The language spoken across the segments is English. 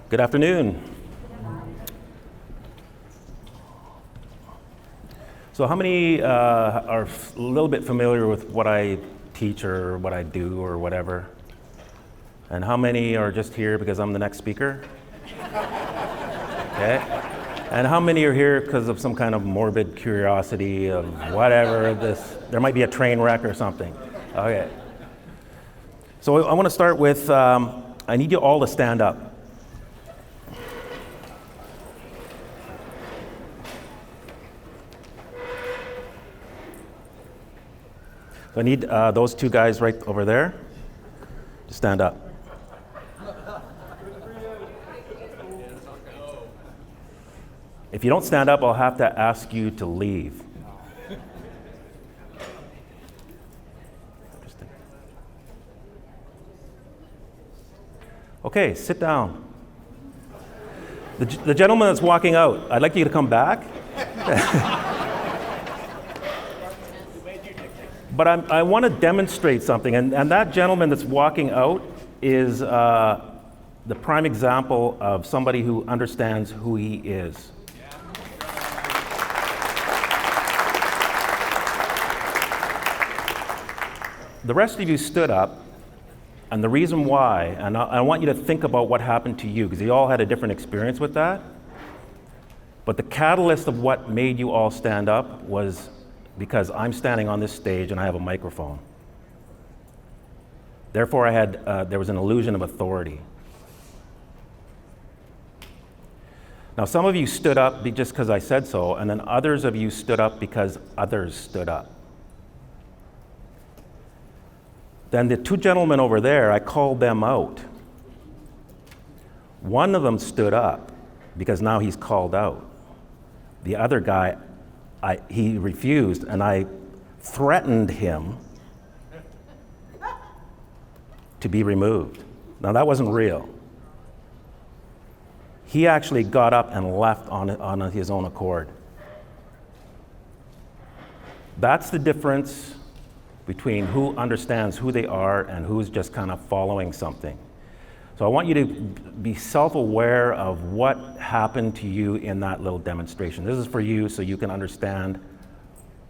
Good afternoon. So how many are a little bit familiar with what I teach or what I do or whatever? And how many are just here because I'm the next speaker? Okay. And how many are here because of some kind of morbid curiosity of whatever there might be a train wreck or something? Okay. So I want to start with, I need you all to stand up. So I need those two guys right over there to stand up. If you don't stand up, I'll have to ask you to leave. Okay, sit down. The gentleman that's walking out, I'd like you to come back. But I want to demonstrate something, and that gentleman that's walking out is the prime example of somebody who understands who he is. The rest of you stood up, and the reason why, and I want you to think about what happened to you, because you all had a different experience with that, but the catalyst of what made you all stand up was because I'm standing on this stage and I have a microphone. Therefore, there was an illusion of authority. Now, some of you stood up just because I said so, and then others of you stood up because others stood up. Then the two gentlemen over there, I called them out. One of them stood up because now he's called out. The other guy, he refused, and I threatened him to be removed. Now, that wasn't real. He actually got up and left on his own accord. That's the difference between who understands who they are and who's just kind of following something. So I want you to be self-aware of what happened to you in that little demonstration. This is for you so you can understand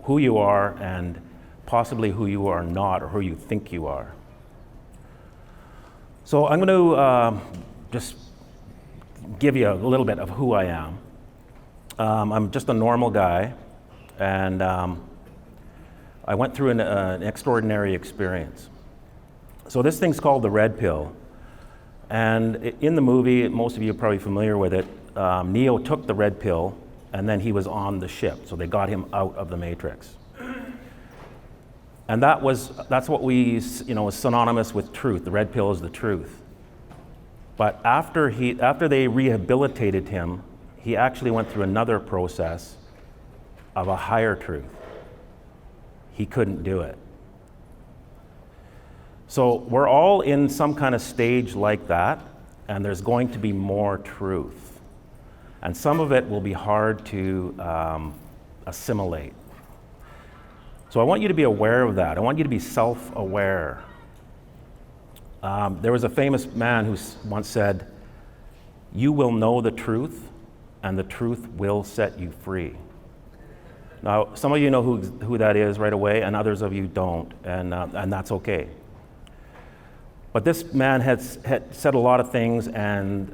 who you are and possibly who you are not or who you think you are. So I'm going to just give you a little bit of who I am. I'm just a normal guy, and I went through an extraordinary experience. So this thing's called the Red Pill. And in the movie, most of you are probably familiar with it, Neo took the red pill and then he was on the ship. So they got him out of the Matrix. And that's what is synonymous with truth. The red pill is the truth. But after they rehabilitated him, he actually went through another process of a higher truth. He couldn't do it. So we're all in some kind of stage like that, and there's going to be more truth. And some of it will be hard to assimilate. So I want you to be aware of that. I want you to be self-aware. There was a famous man who once said, "You will know the truth, and the truth will set you free." Now, some of you know who that is right away, and others of you don't, and that's okay. But this man had said a lot of things, and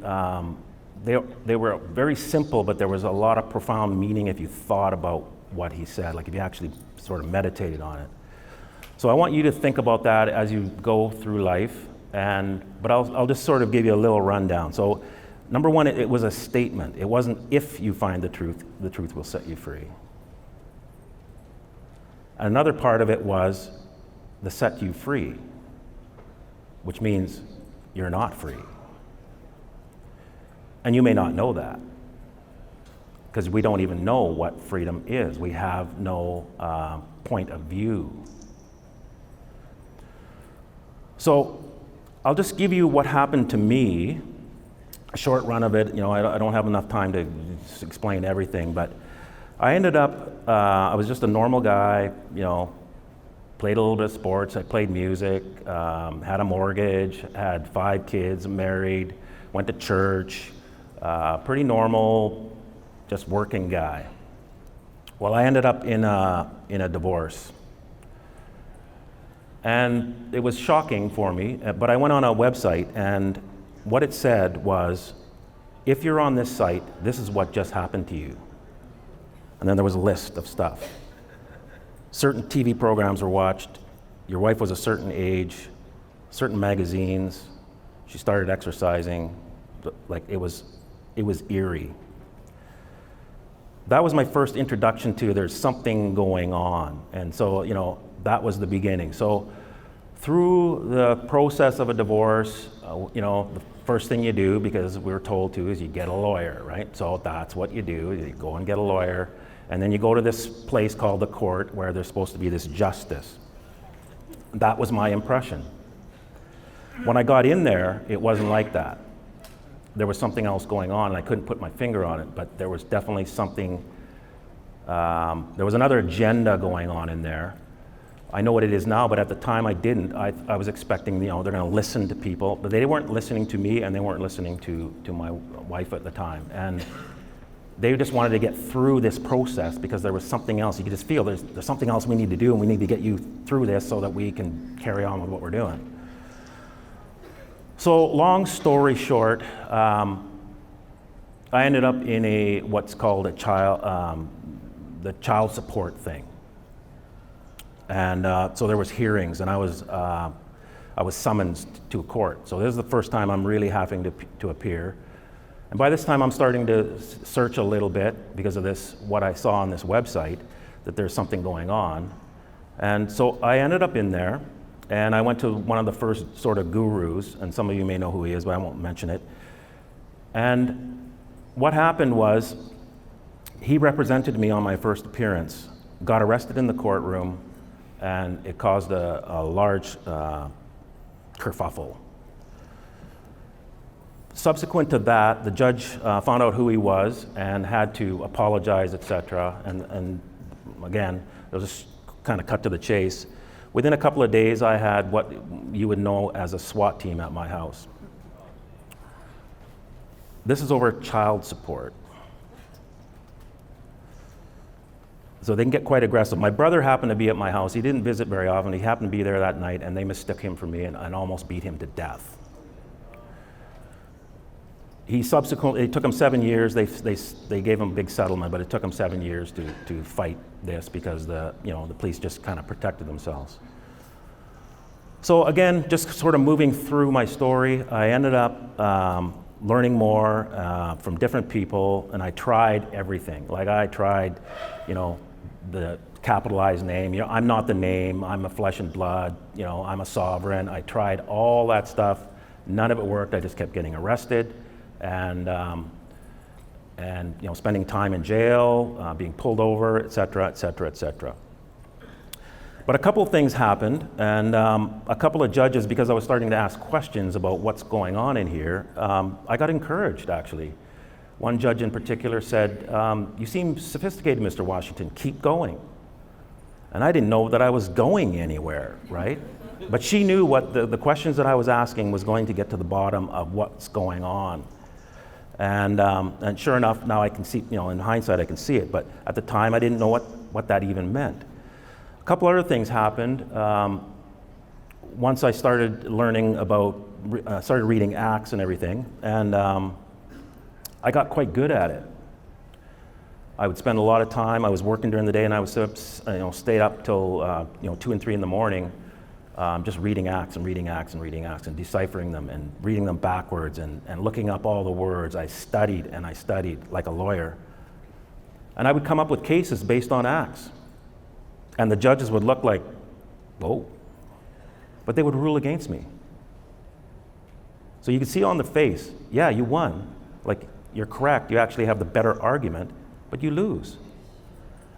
they were very simple, but there was a lot of profound meaning if you thought about what he said, like if you actually sort of meditated on it. So I want you to think about that as you go through life, but I'll just sort of give you a little rundown. So number one, it was a statement. It wasn't if you find the truth will set you free. Another part of it was the set you free, which means you're not free. And you may not know that, because we don't even know what freedom is. We have no point of view. So I'll just give you what happened to me, a short run of it. I don't have enough time to explain everything, but I ended up, I was just a normal guy, played a little bit of sports, I played music, had a mortgage, had 5 kids, married, went to church, Pretty normal, just working guy. Well, I ended up in a divorce. And it was shocking for me, but I went on a website, and what it said was, if you're on this site, this is what just happened to you. And then there was a list of stuff. Certain TV programs were watched, your wife was a certain age, certain magazines, she started exercising, like it was eerie. That was my first introduction to there's something going on. And so, that was the beginning. So through the process of a divorce, the first thing you do, because we were told to, is you get a lawyer, right? So that's what you do, you go and get a lawyer, and then you go to this place called the court where there's supposed to be this justice. That was my impression. When I got in there, it wasn't like that. There was something else going on, and I couldn't put my finger on it, but there was definitely something, there was another agenda going on in there. I know what it is now, but at the time I didn't. I was expecting, they're going to listen to people, but they weren't listening to me, and they weren't listening to my wife at the time. And they just wanted to get through this process because there was something else. You could just feel there's something else we need to do, and we need to get you through this so that we can carry on with what we're doing. So long story short, I ended up in what's called the child support thing. And so there was hearings, and I was summoned to a court. So this is the first time I'm really having to appear. And by this time I'm starting to search a little bit because of what I saw on this website, that there's something going on. And so I ended up in there, and I went to one of the first sort of gurus, and some of you may know who he is, but I won't mention it. And what happened was, he represented me on my first appearance, got arrested in the courtroom, and it caused a large kerfuffle. Subsequent to that, the judge found out who he was and had to apologize, etc. And again, it was just kind of cut to the chase. Within a couple of days, I had what you would know as a SWAT team at my house. This is over child support. So they can get quite aggressive. My brother happened to be at my house. He didn't visit very often. He happened to be there that night, and they mistook him for me and almost beat him to death. It took him 7 years. They gave him a big settlement, but it took him 7 years to fight this because the police just kind of protected themselves. So again, just sort of moving through my story, I ended up learning more from different people, and I tried everything. Like I tried, the capitalized name. I'm not the name. I'm a flesh and blood. I'm a sovereign. I tried all that stuff. None of it worked. I just kept getting arrested. And spending time in jail, being pulled over, et cetera, et cetera, et cetera. But a couple of things happened, and a couple of judges, because I was starting to ask questions about what's going on in here, I got encouraged, actually. One judge in particular said, "You seem sophisticated, Mr. Washington, keep going." And I didn't know that I was going anywhere, right? But she knew what the questions that I was asking was going to get to the bottom of what's going on. And sure enough, now I can see, in hindsight, I can see it. But at the time, I didn't know what that even meant. A couple other things happened. Once I started learning started reading Acts and everything, and I got quite good at it. I would spend a lot of time. I was working during the day, and I would stay up till 2 and 3 in the morning, just reading Acts and reading Acts and reading Acts and deciphering them and reading them backwards and looking up all the words. I studied and I studied like a lawyer. And I would come up with cases based on Acts. And the judges would look like, whoa. But they would rule against me. So you could see on the face, yeah, you won. Like, you're correct, you actually have the better argument, but you lose.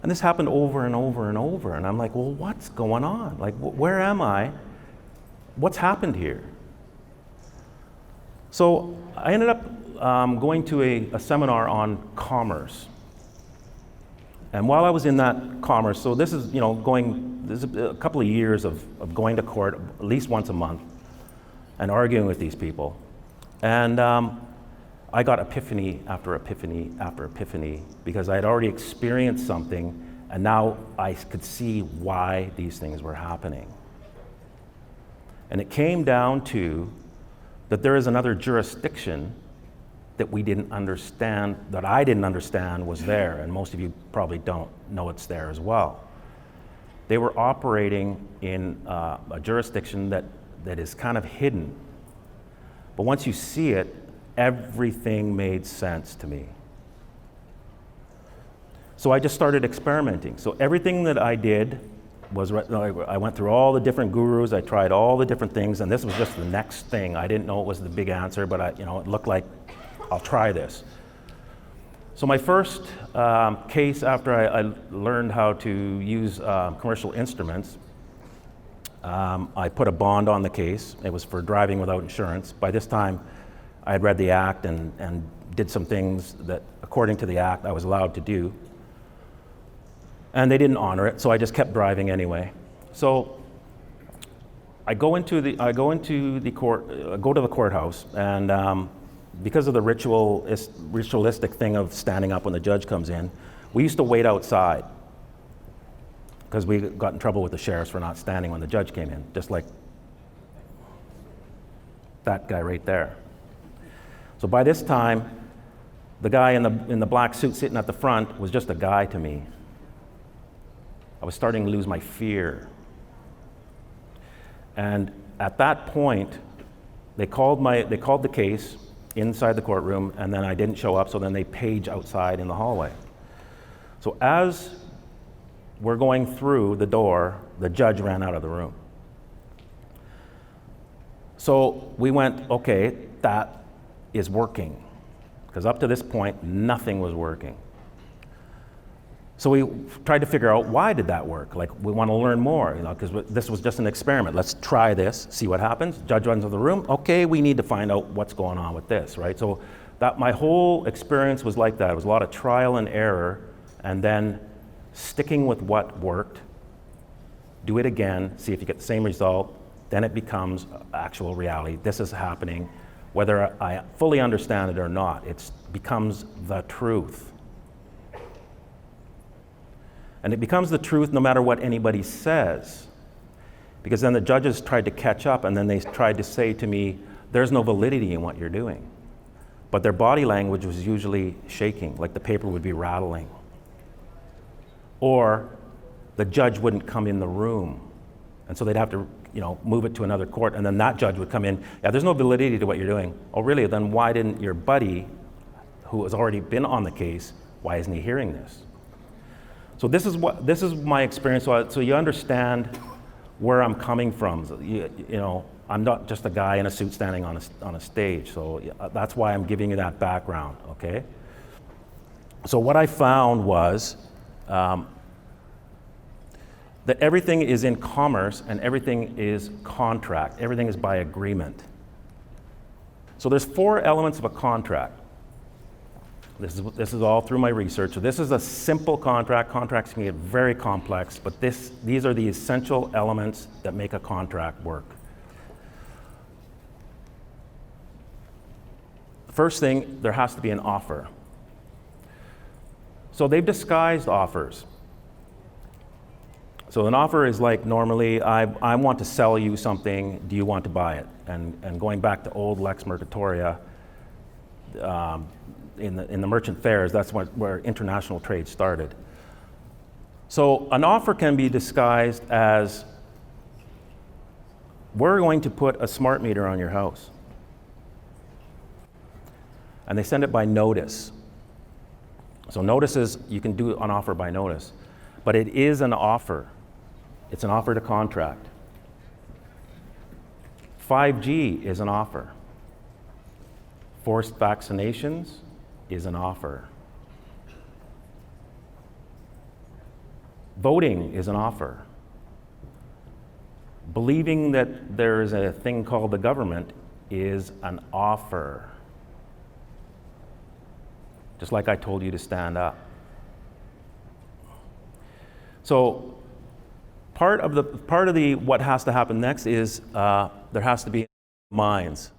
And this happened over and over and over. And I'm like, well, what's going on? Like, where am I? What's happened here? So I ended up going to a seminar on commerce. And while I was in that commerce, so this is, this is a couple of years of going to court at least once a month and arguing with these people. And I got epiphany after epiphany after epiphany because I had already experienced something, and now I could see why these things were happening. And it came down to that there is another jurisdiction that we didn't understand, that I didn't understand was there, and most of you probably don't know it's there as well. They were operating in a jurisdiction that is kind of hidden. But once you see it, everything made sense to me. So I just started experimenting. So everything that I did was, I went through all the different gurus, I tried all the different things, and this was just the next thing. I didn't know it was the big answer, but it looked like, I'll try this. So my first case after I learned how to use commercial instruments, I put a bond on the case. It was for driving without insurance. By this time, I had read the act and did some things that, according to the act, I was allowed to do. And they didn't honor it, so I just kept driving anyway. So I go to the courthouse, and because of the ritualistic thing of standing up when the judge comes in, we used to wait outside because we got in trouble with the sheriffs for not standing when the judge came in, just like that guy right there. So by this time, the guy in the black suit sitting at the front was just a guy to me. I was starting to lose my fear. And at that point, they called the case inside the courtroom, and then I didn't show up, so then they page outside in the hallway. So as we're going through the door, the judge ran out of the room. So we went, okay, that is working. Because up to this point, nothing was working. So we tried to figure out, why did that work? Like, we want to learn more, because this was just an experiment. Let's try this, see what happens. Judge runs into the room. Okay, we need to find out what's going on with this, right? So my whole experience was like that. It was a lot of trial and error, and then sticking with what worked, do it again, see if you get the same result, then it becomes actual reality. This is happening, whether I fully understand it or not. It becomes the truth. And it becomes the truth no matter what anybody says. Because then the judges tried to catch up, and then they tried to say to me, there's no validity in what you're doing. But their body language was usually shaking, like the paper would be rattling. Or the judge wouldn't come in the room. And so they'd have to move it to another court, and then that judge would come in. Yeah, there's no validity to what you're doing. Oh, really? Then why didn't your buddy, who has already been on the case, why isn't he hearing this? So this is my experience. So you understand where I'm coming from. I'm not just a guy in a suit standing on a stage. So that's why I'm giving you that background. Okay. So what I found was that everything is in commerce and everything is contract. Everything is by agreement. So there's 4 elements of a contract. This is all through my research. So this is a simple contract. Contracts can get very complex, but these are the essential elements that make a contract work. The first thing, there has to be an offer. So they've disguised offers. So an offer is like, normally, I want to sell you something, do you want to buy it? And going back to old Lex Mercatoria, in the merchant fairs, that's where international trade started. So an offer can be disguised as, we're going to put a smart meter on your house. And they send it by notice. So notices, you can do an offer by notice, but it is an offer. It's an offer to contract. 5G is an offer. Forced vaccinations is an offer. Voting is an offer. Believing that there is a thing called the government is an offer. Just like I told you to stand up. So part of the what has to happen next is there has to be minds.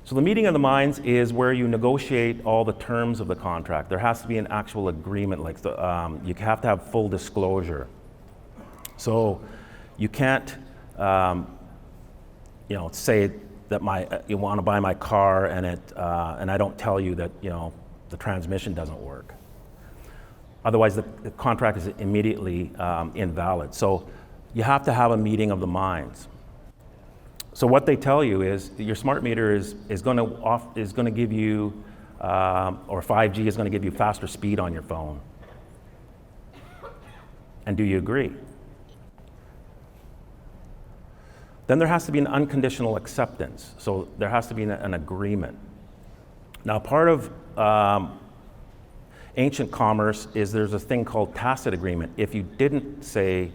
So the meeting of the minds is where you negotiate all the terms of the contract. There has to be an actual agreement, like you have to have full disclosure. So you can't, say that you want to buy my car and I don't tell you that the transmission doesn't work. Otherwise, the contract is immediately invalid. So you have to have a meeting of the minds. So what they tell you is that your smart meter is going to give you, or 5G is going to give you faster speed on your phone. And do you agree? Then there has to be an unconditional acceptance. So there has to be an agreement. Now, part of ancient commerce is there's a thing called Tacit Agreement. If you didn't say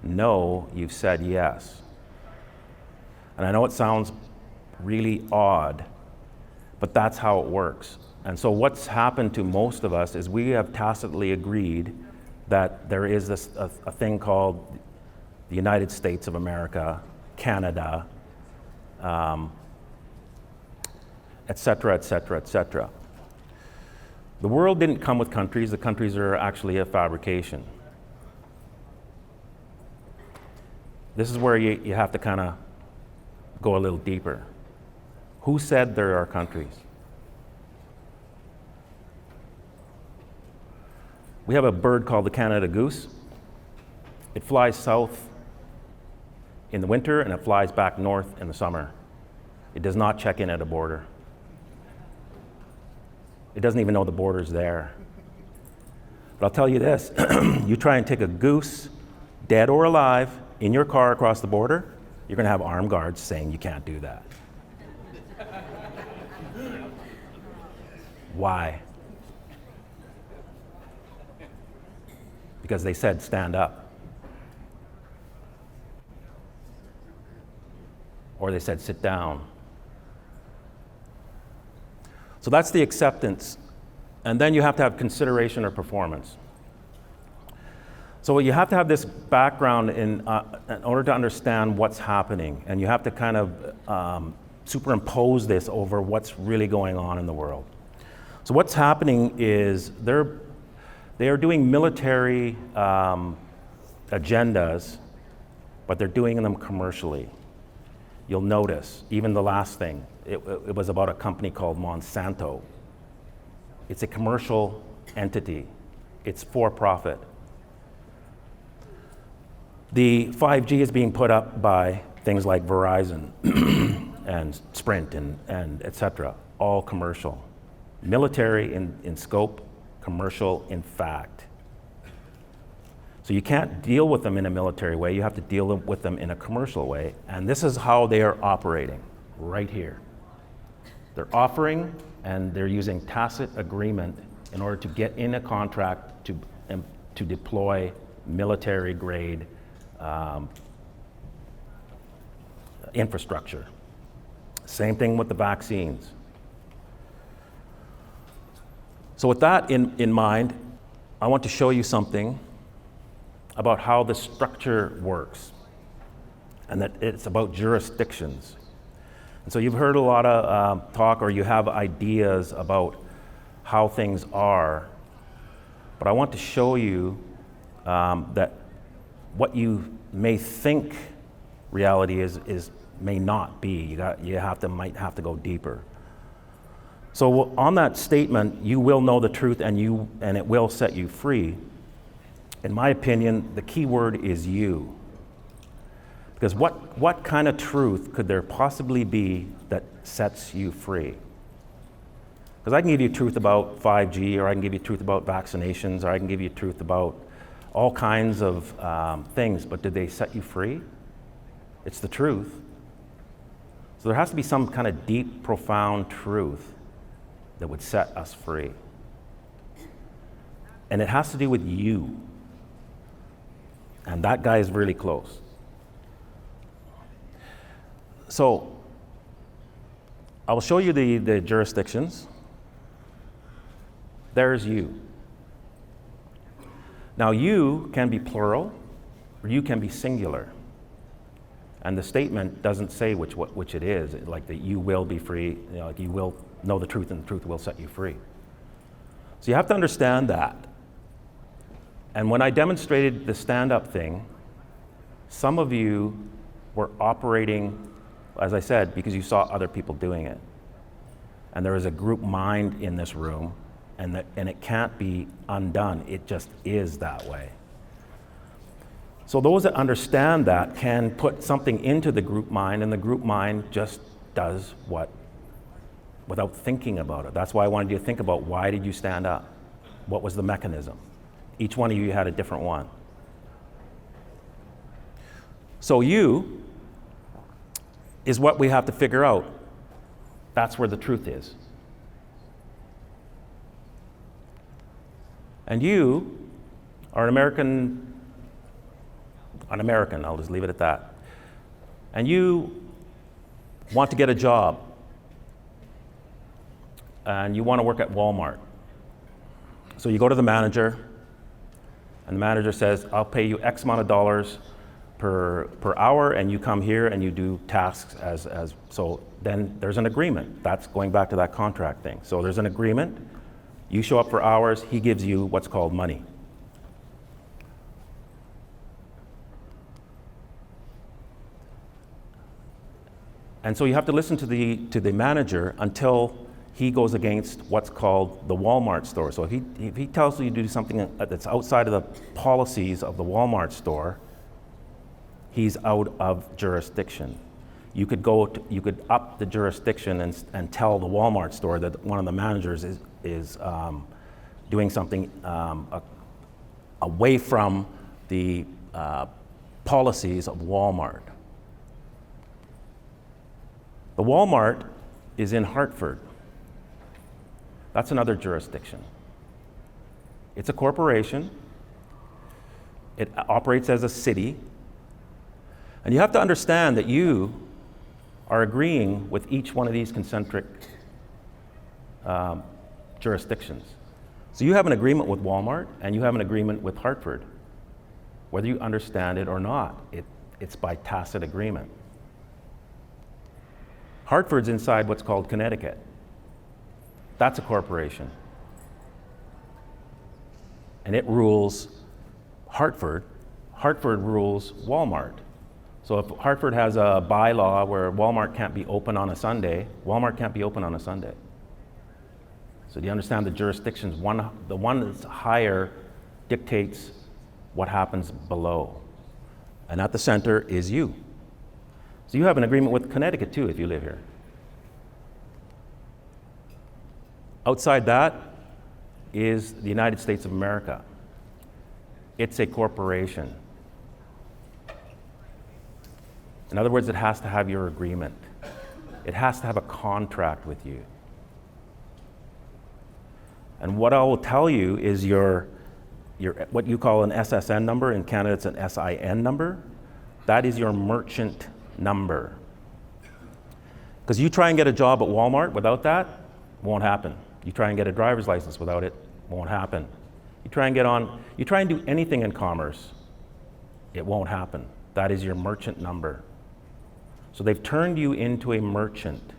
no, you've said yes. And I know it sounds really odd, but that's how it works. And so what's happened to most of us is we have tacitly agreed that there is a thing called the United States of America, Canada, et cetera, et cetera, et cetera. The world didn't come with countries. The countries are actually a fabrication. This is where you have to kind of go a little deeper. Who said there are countries? We have a bird called the Canada goose. It flies south in the winter and it flies back north in the summer. It does not check in at a border. It doesn't even know the border's there. But I'll tell you this, you try and take a goose, dead or alive, in your car across the border, you're going to have armed guards saying you can't do that. Why? Because they said stand up. Or they said sit down. So that's the acceptance. And then you have to have consideration or performance. So you have to have this background in order to understand what's happening. And you have to kind of superimpose this over what's really going on in the world. So what's happening is they are doing military agendas, but they're doing them commercially. You'll notice, even the last thing, it was about a company called Monsanto. It's a commercial entity. It's for profit. The 5G is being put up by things like Verizon and Sprint and et cetera, all commercial. Military in scope, commercial in fact. So you can't deal with them in a military way, you have to deal with them in a commercial way. And this is how they are operating, right here. They're offering and they're using tacit agreement in order to get in a contract to deploy military grade infrastructure. Same thing with the vaccines. So with that in mind, I want to show you something about how the structure works, and that it's about jurisdictions. And so you've heard a lot of talk, or you have ideas about how things are, but I want to show you that what you may think reality is may not be. Might have to go deeper. So on that statement, you will know the truth and it will set you free. In my opinion, the key word is you. Because what kind of truth could there possibly be that sets you free? Because I can give you truth about 5G, or I can give you truth about vaccinations, or I can give you truth about all kinds of things, but did they set you free? It's the truth. So there has to be some kind of deep, profound truth that would set us free. And it has to do with you. And that guy is really close. So I will show you the jurisdictions. There's you. Now you can be plural, or you can be singular. And the statement doesn't say which it is, like that you will be free, like you will know the truth and the truth will set you free. So you have to understand that. And when I demonstrated the stand-up thing, some of you were operating, as I said, because you saw other people doing it. And there is a group mind in this room, and it can't be undone. It just is that way. So those that understand that can put something into the group mind, and the group mind just does what, without thinking about it. That's why I wanted you to think about, why did you stand up? What was the mechanism? Each one of you had a different one. So you is what we have to figure out. That's where the truth is. And you are an American, I'll just leave it at that. And you want to get a job. And you want to work at Walmart. So you go to the manager, and the manager says, I'll pay you X amount of dollars per hour, and you come here and you do tasks as so then there's an agreement. That's going back to that contract thing. So there's an agreement. You show up for hours, he gives you what's called money. And so you have to listen to the manager until he goes against what's called the Walmart store. So if he tells you to do something that's outside of the policies of the Walmart store, he's out of jurisdiction. You could up the jurisdiction and tell the Walmart store that one of the managers is doing something away from the policies of Walmart. The Walmart is in Hartford. That's another jurisdiction. It's a corporation. It operates as a city. And you have to understand that you are agreeing with each one of these concentric jurisdictions. So you have an agreement with Walmart and you have an agreement with Hartford. Whether you understand it or not, it's by tacit agreement. Hartford's inside what's called Connecticut. That's a corporation. And it rules Hartford. Hartford rules Walmart. So if Hartford has a bylaw where Walmart can't be open on a Sunday, Walmart can't be open on a Sunday. So do you understand the jurisdictions? The one that's higher dictates what happens below. And at the center is you. So you have an agreement with Connecticut too if you live here. Outside that is the United States of America. It's a corporation. In other words, it has to have your agreement. It has to have a contract with you. And what I will tell you is your what you call an SSN number, in Canada it's an SIN number, that is your merchant number. Because you try and get a job at Walmart without that, won't happen. You try and get a driver's license without it, won't happen. You try and do anything in commerce, it won't happen. That is your merchant number. So they've turned you into a merchant.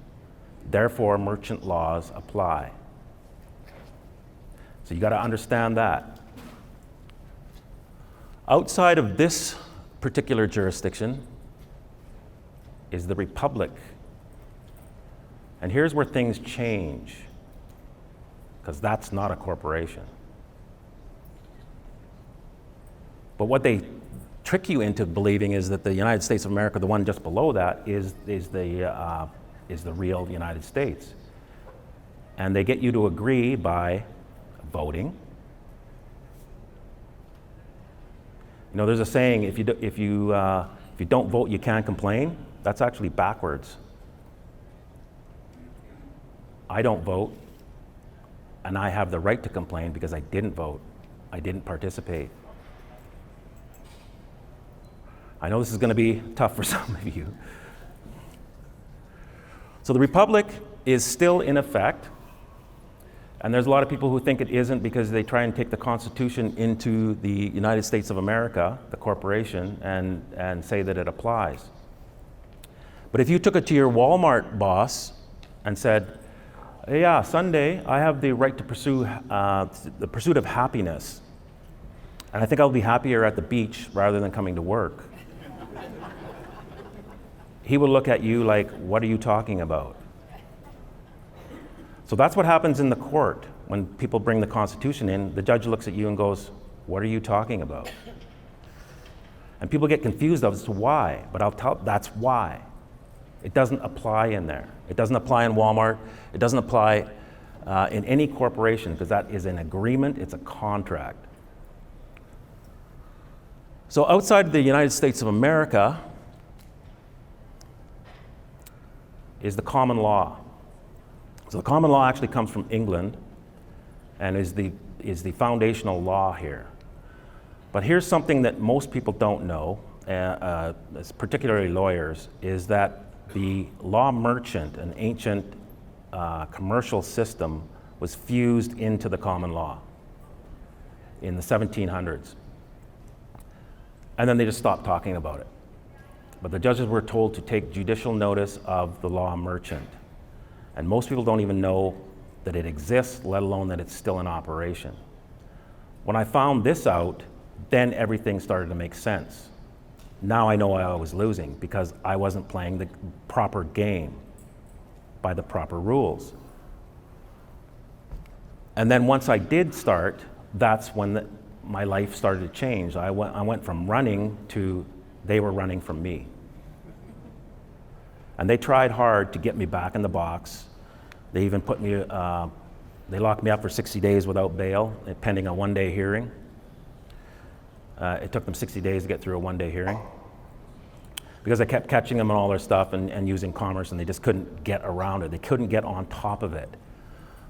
Therefore, merchant laws apply. So you got to understand that. Outside of this particular jurisdiction is the Republic. And here's where things change, because that's not a corporation. But what they trick you into believing is that the United States of America, the one just below that, is the real United States. And they get you to agree by voting. You know, there's a saying, if you don't vote, you can't complain. That's actually backwards. I don't vote, and I have the right to complain because I didn't vote. I didn't participate. I know this is going to be tough for some of you. So the Republic is still in effect, and there's a lot of people who think it isn't because they try and take the Constitution into the United States of America, the corporation, and say that it applies. But if you took it to your Walmart boss and said, yeah, Sunday, I have the right to pursue the pursuit of happiness, and I think I'll be happier at the beach rather than coming to work, he would look at you like, what are you talking about? So that's what happens in the court. When people bring the Constitution in, the judge looks at you and goes, what are you talking about? And people get confused as to why, but I'll tell, that's why. It doesn't apply in there. It doesn't apply in Walmart. It doesn't apply in any corporation, because that is an agreement, it's a contract. So outside the United States of America is the common law. So the common law actually comes from England and is the foundational law here. But here's something that most people don't know, particularly lawyers, is that the law merchant, an ancient commercial system, was fused into the common law in the 1700s. And then they just stopped talking about it. But the judges were told to take judicial notice of the law merchant. And most people don't even know that it exists, let alone that it's still in operation. When I found this out, then everything started to make sense. Now I know I was losing because I wasn't playing the proper game by the proper rules. And then once I did start, that's when my life started to change. I went from running to they were running from me. And they tried hard to get me back in the box. They even put me, they locked me up for 60 days without bail, pending a one-day hearing. It took them 60 days to get through a one-day hearing because I kept catching them on all their stuff and using commerce, and they just couldn't get around it. They couldn't get on top of it.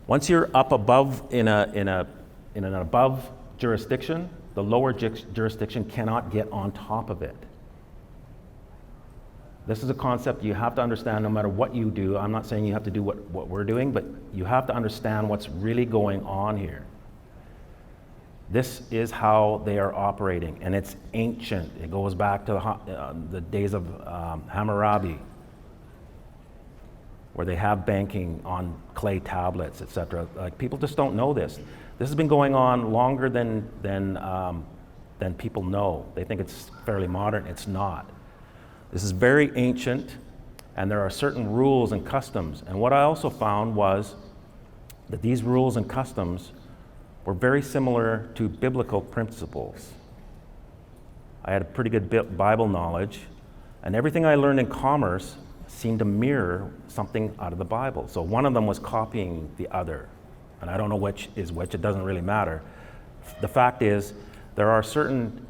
Once you're up above in an above jurisdiction, the lower jurisdiction cannot get on top of it. This is a concept you have to understand no matter what you do. I'm not saying you have to do what we're doing, but you have to understand what's really going on here. This is how they are operating, and it's ancient. It goes back to the days of Hammurabi, where they have banking on clay tablets, etc. Like, people just don't know this. This has been going on longer than people know. They think it's fairly modern. It's not. This is very ancient, and there are certain rules and customs. And what I also found was that these rules and customs were very similar to biblical principles. I had a pretty good Bible knowledge, and everything I learned in commerce seemed to mirror something out of the Bible. So one of them was copying the other, and I don't know which is which, it doesn't really matter. The fact is, there are certain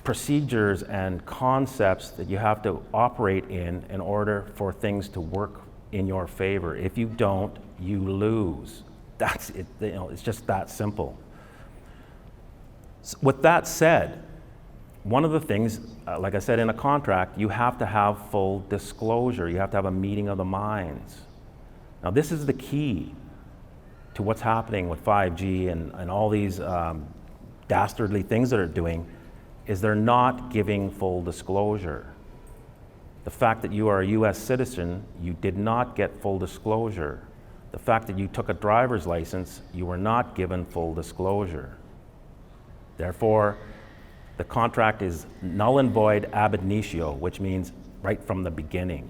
procedures and concepts that you have to operate in order for things to work in your favor. If you don't, you lose. That's it. It's just that simple. So with that said, one of the things, like I said, in a contract, you have to have full disclosure. You have to have a meeting of the minds. Now, this is the key to what's happening with 5G and all these dastardly things that are doing, is they're not giving full disclosure. The fact that you are a US citizen, you did not get full disclosure. The fact that you took a driver's license, you were not given full disclosure. Therefore, the contract is null and void ab initio, which means right from the beginning.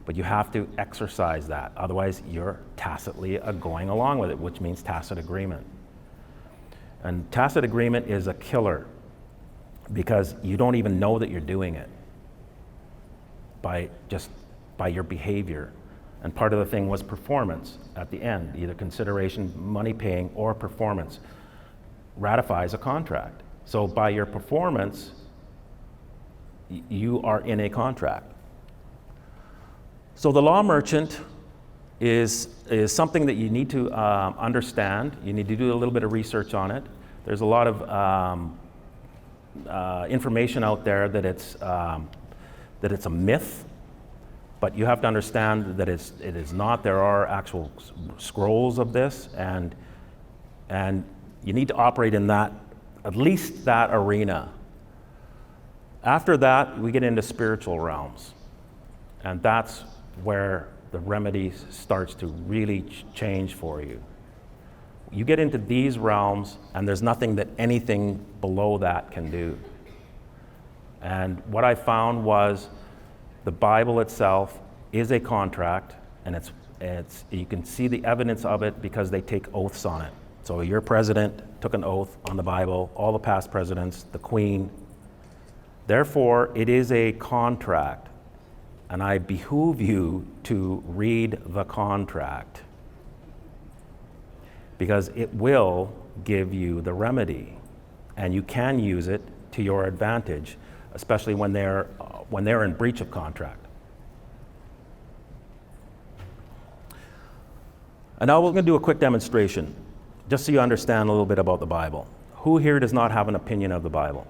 But you have to exercise that. Otherwise, you're tacitly going along with it, which means tacit agreement. And tacit agreement is a killer, because you don't even know that you're doing it by your behavior. And part of the thing was performance at the end, either consideration, money paying, or performance ratifies a contract. So by your performance, you are in a contract. So the law merchant is something that you need to understand. You need to do a little bit of research on it. There's a lot of information out there that it's a myth, but you have to understand that it is not. There are actual scrolls of this, and you need to operate in that, at least that arena. After that, we get into spiritual realms. And that's where the remedy starts to really change for you. You get into these realms, and there's nothing that anything below that can do. And what I found was the Bible itself is a contract, and it's you can see the evidence of it because they take oaths on it. So your president took an oath on the Bible, all the past presidents, the Queen. Therefore, it is a contract, and I behoove you to read the contract because it will give you the remedy, and you can use it to your advantage, especially when they're in breach of contract. And now we're going to do a quick demonstration, just so you understand a little bit about the Bible. Who here does not have an opinion of the Bible?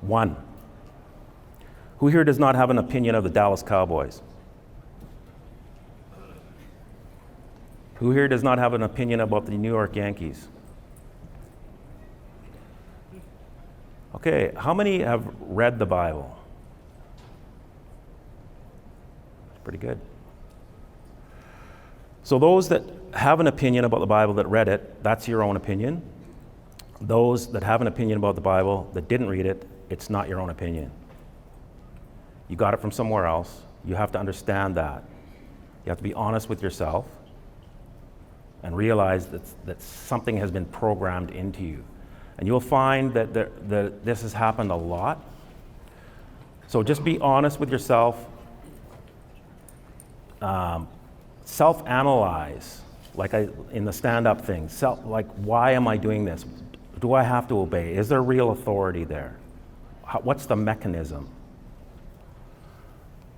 One. Who here does not have an opinion of the Dallas Cowboys? Who here does not have an opinion about the New York Yankees? Okay, how many have read the Bible? Pretty good. So those that have an opinion about the Bible that read it, that's your own opinion. Those that have an opinion about the Bible that didn't read it, it's not your own opinion. You got it from somewhere else. You have to understand that. You have to be honest with yourself and realize that something has been programmed into you. And you'll find that this has happened a lot. So just be honest with yourself. Self-analyze, like in the stand-up thing. Like, why am I doing this? Do I have to obey? Is there real authority there? What's the mechanism?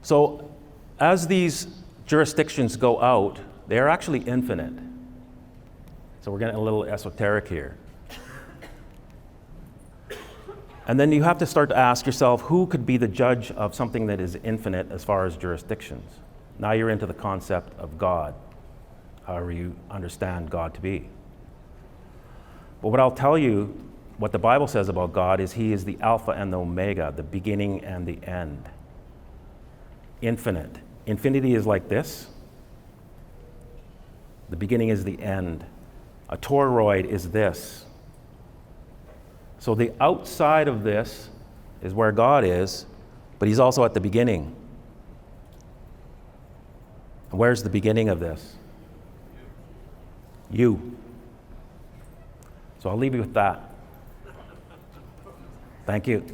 So as these jurisdictions go out, they are actually infinite. So we're getting a little esoteric here. And then you have to start to ask yourself, who could be the judge of something that is infinite as far as jurisdictions? Now you're into the concept of God, however you understand God to be. But what I'll tell you, what the Bible says about God is He is the Alpha and the Omega, the beginning and the end. Infinite. Infinity is like this. The beginning is the end. A toroid is this. So the outside of this is where God is, but He's also at the beginning. And where's the beginning of this? You. So I'll leave you with that. Thank you.